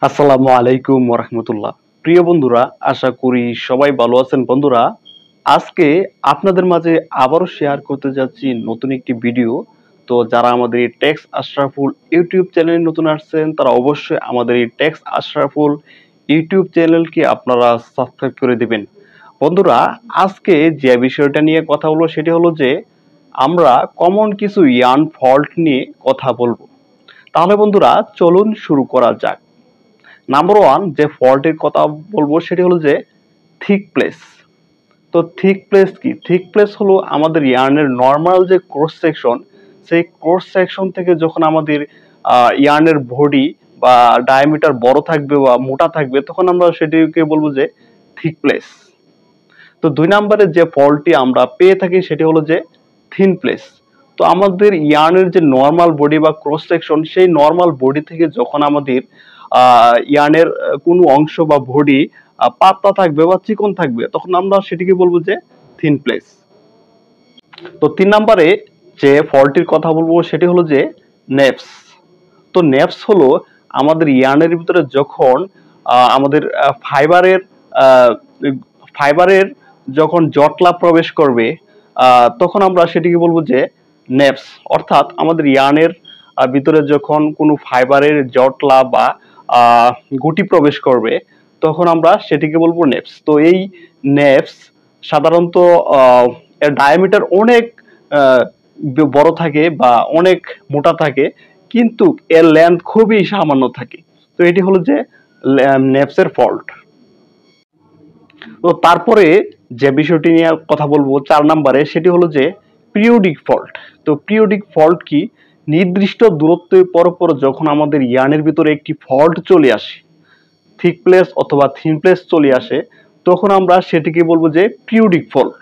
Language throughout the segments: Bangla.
আসসালামু আলাইকুম ওয়া রাহমাতুল্লাহ। প্রিয় বন্ধুরা, আশা করি সবাই ভালো আছেন। বন্ধুরা, আজকে আপনাদের মাঝে আবারও শেয়ার করতে যাচ্ছি নতুন একটি ভিডিও। তো যারা আমাদের এই টেক্স আশরাফুল ইউটিউব চ্যানেলে নতুন আসছেন, তারা অবশ্যই আমাদের এই টেক্স আশরাফুল ইউটিউব চ্যানেলকে আপনারা সাবস্ক্রাইব করে দিবেন। বন্ধুরা, আজকে যে বিষয়টা নিয়ে কথা বলবো সেটি হলো যে আমরা কমন কিছু ইয়ার্ন ফল্ট নিয়ে কথা বলবো। তাহলে বন্ধুরা, চলুন শুরু করা যাক। নাম্বার ওয়ান যে ফল্টের কথা বলবো সেটি হলো যে থিক প্লেস। তো থিক প্লেস কি? থিক প্লেস হলো আমাদের ইয়ার্নের নর্মাল যে ক্রস সেকশন, সেই ক্রস সেকশন থেকে যখন আমাদের ইয়ার্নের বডি বা ডায়ামিটার বড় থাকবে বা মোটা থাকবে, তখন আমরা সেটিকে বলবো যে থিক প্লেস। তো দুই নম্বরে যে ফল্টটি আমরা পেয়ে থাকি সেটি হলো যে থিন প্লেস। তো আমাদের ইয়ার্নের যে নর্মাল বডি বা ক্রস সেকশন, সেই নর্মাল বডি থেকে যখন আমাদের ইয়ার্নের কোনো অংশ বা বডি পাতলা থাকবে বা চিকন থাকবে, তখন আমরা সেটিকে বলবো যে থিন প্লেস। তো তিন নম্বরে যে ফল্টটির কথা বলবো সেটি হলো যে নেপস। তো নেপস হলো আমাদের ইয়ার্নের ভিতরে যখন আমাদের ফাইবারের যখন জটলা প্রবেশ করবে, তখন আমরা সেটিকে বলবো যে নেপস। অর্থাৎ আমাদের ইয়ার্নের ভিতরে যখন কোনো ফাইবারের জটলা বা গুটি প্রবেশ করবে, তখন আমরা সেটিকে বলবো নেপস। তো এই নেপস সাধারণত এর ডায়ামিটার অনেক বড় থাকে বা অনেক মোটা থাকে, কিন্তু এর লেন্থ খুবই সামান্য থাকে। তো এটি হলো যে নেপসের ফল্ট। তো তারপরে যে বিষয়টি নিয়ে কথা বলবো 4 নম্বরে, সেটি হলো যে পিরিয়ডিক ফল্ট। তো পিরিয়ডিক ফল্ট কি? নির্দিষ্ট দূরত্বের পরপর যখন আমাদের ইয়ার্নের ভিতরে একটি ফল্ট চলে আসে, থিক প্লেস অথবা থিন প্লেস চলে আসে, তখন আমরা সেটিকে বলবো যে পিরিয়ডিক ফল্ট।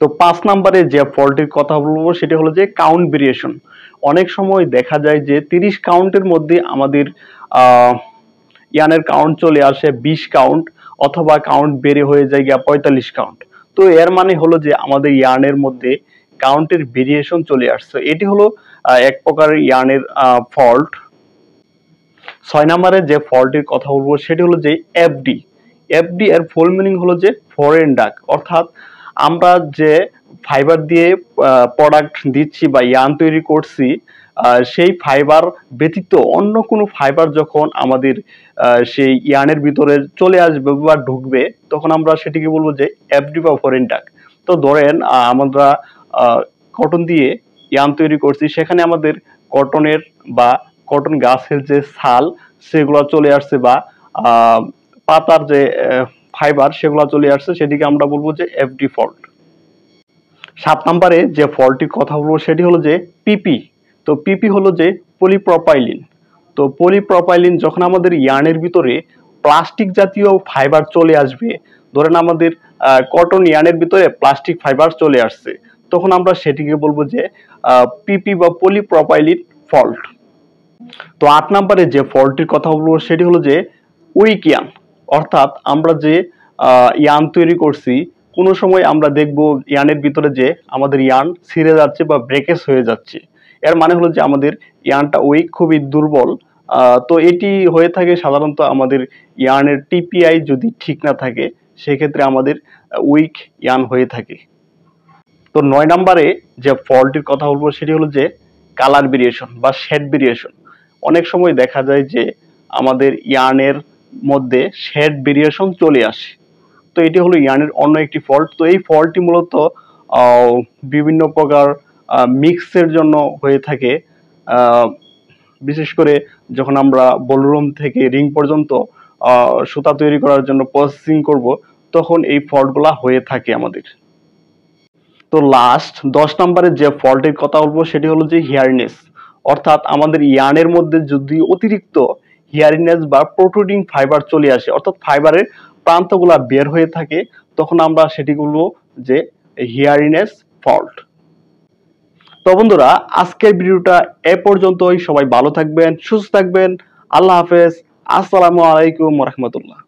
তো 5 নম্বরে যে ফল্টের কথা বলবো সেটি হলো যে কাউন্ট ভেরিয়েশন। অনেক সময় দেখা যায় যে 30 কাউন্টের মধ্যে আমাদের ইয়ানের কাউন্ট চলে আসে 20 কাউন্ট, অথবা কাউন্ট বেড়ে হয়ে যায় গিয়া 45 কাউন্ট। তো এর মানে হলো যে আমাদের ইয়ার্নের মধ্যে কাউন্টের ভেরিয়েশন চলে আসছে। এটি হলো এক প্রকার ইয়ার্নের ফল্ট। 6 নম্বরে যে ফল্টের কথা বলবো সেটি হলো যে এফডি। এফডি এর ফুল মিনিং হলো যে ফরেন ডাক। অর্থাৎ আমরা যে ফাইবার দিয়ে প্রোডাক্ট দিচ্ছি বা ইয়ার্ন তৈরি করছি, সেই ফাইবার ব্যতীত অন্য কোনো ফাইবার যখন আমাদের সেই ইয়ার্নের ভিতরে চলে আসবে বা ঢুকবে, তখন আমরা সেটিকে বলবো যে এফডি বা ফরেন ডাক। তো ধরেন আমরা কটন দিয়ে ইয়ার্ন তৈরি করছি, সেখানে আমাদের কটনের বা কটন গাছের যে ছাল সেগুলো চলে আসছে, বা পাতার যে ফাইবার সেগুলো চলে আসছে, সেটিকে আমরা বলবো যে এফডি ফল্ট। 7 নম্বরে যে ফল্টটির কথা বলবো সেটি হলো যে পিপি। তো পিপি হলো যে পলিপ্রপাইলিন। তো পলিপ্রপাইলিন যখন আমাদের ইয়ার্নের ভিতরে প্লাস্টিক জাতীয় ফাইবার চলে আসবে, ধরেন আমাদের কটন ইয়ার্নের ভিতরে প্লাস্টিক ফাইবার চলে আসছে, তখন আমরা সেটিকে বলবো যে পিপি বা পলিপ্রপাইলিন ফল্ট। তো 8 নম্বরে যে ফল্টটির কথা বলবো সেটি হলো যে উইক ইয়ার্ন। অর্থাৎ আমরা যে ইয়ার্ন তৈরি করছি, কোনো সময় আমরা দেখব ইয়ার্নের ভিতরে যে আমাদের ইয়ার্ন ছিঁড়ে যাচ্ছে বা ব্রেকেজ হয়ে যাচ্ছে। এর মানে হলো যে আমাদের ইয়ার্নটা উইক, খুবই দুর্বল। তো এটি হয়ে থাকে সাধারণত আমাদের ইয়ার্নের টিপিআই যদি ঠিক না থাকে, সেক্ষেত্রে আমাদের উইক ইয়ার্ন হয়ে থাকে। তো 9 নম্বরে যে ফল্টটির কথা বলবো সেটি হলো যে কালার ভেরিয়েশন বা শেড ভেরিয়েশন। অনেক সময় দেখা যায় যে আমাদের ইয়ার্নের মধ্যে শেড ভেরিয়েশন চলে আসে। তো এটি হলো ইয়ার্নের অন্য একটি ফল্ট। তো এই ফল্টটি মূলত বিভিন্ন প্রকার মিক্সের জন্য হয়ে থাকে। বিশেষ করে যখন আমরা বলরুম থেকে রিং পর্যন্ত সুতা তৈরি করার জন্য প্রসেসিং করব, তখন এই ফল্টগুলা হয়ে থাকে আমাদের। তো লাস্ট 10 নম্বরের যে ফল্টের কথা বলবো সেটি হলো যে হিয়ারিনেস। অর্থাৎ আমাদের ইয়ার্নের মধ্যে যদি অতিরিক্ত হিয়ারিনেস বা প্রোট্রুডিং ফাইবার চলে আসে, অর্থাৎ ফাইবারের প্রান্তগুলা বের হয়ে থাকে, তখন আমরা সেটি বলবো যে হিয়ারিনেস ফল্ট। তো বন্ধুরা, আজকের ভিডিওটা এ পর্যন্তই। সবাই ভালো থাকবেন, সুস্থ থাকবেন। আল্লাহ হাফেজ। আসসালামু আলাইকুম ওয়া রাহমাতুল্লাহ।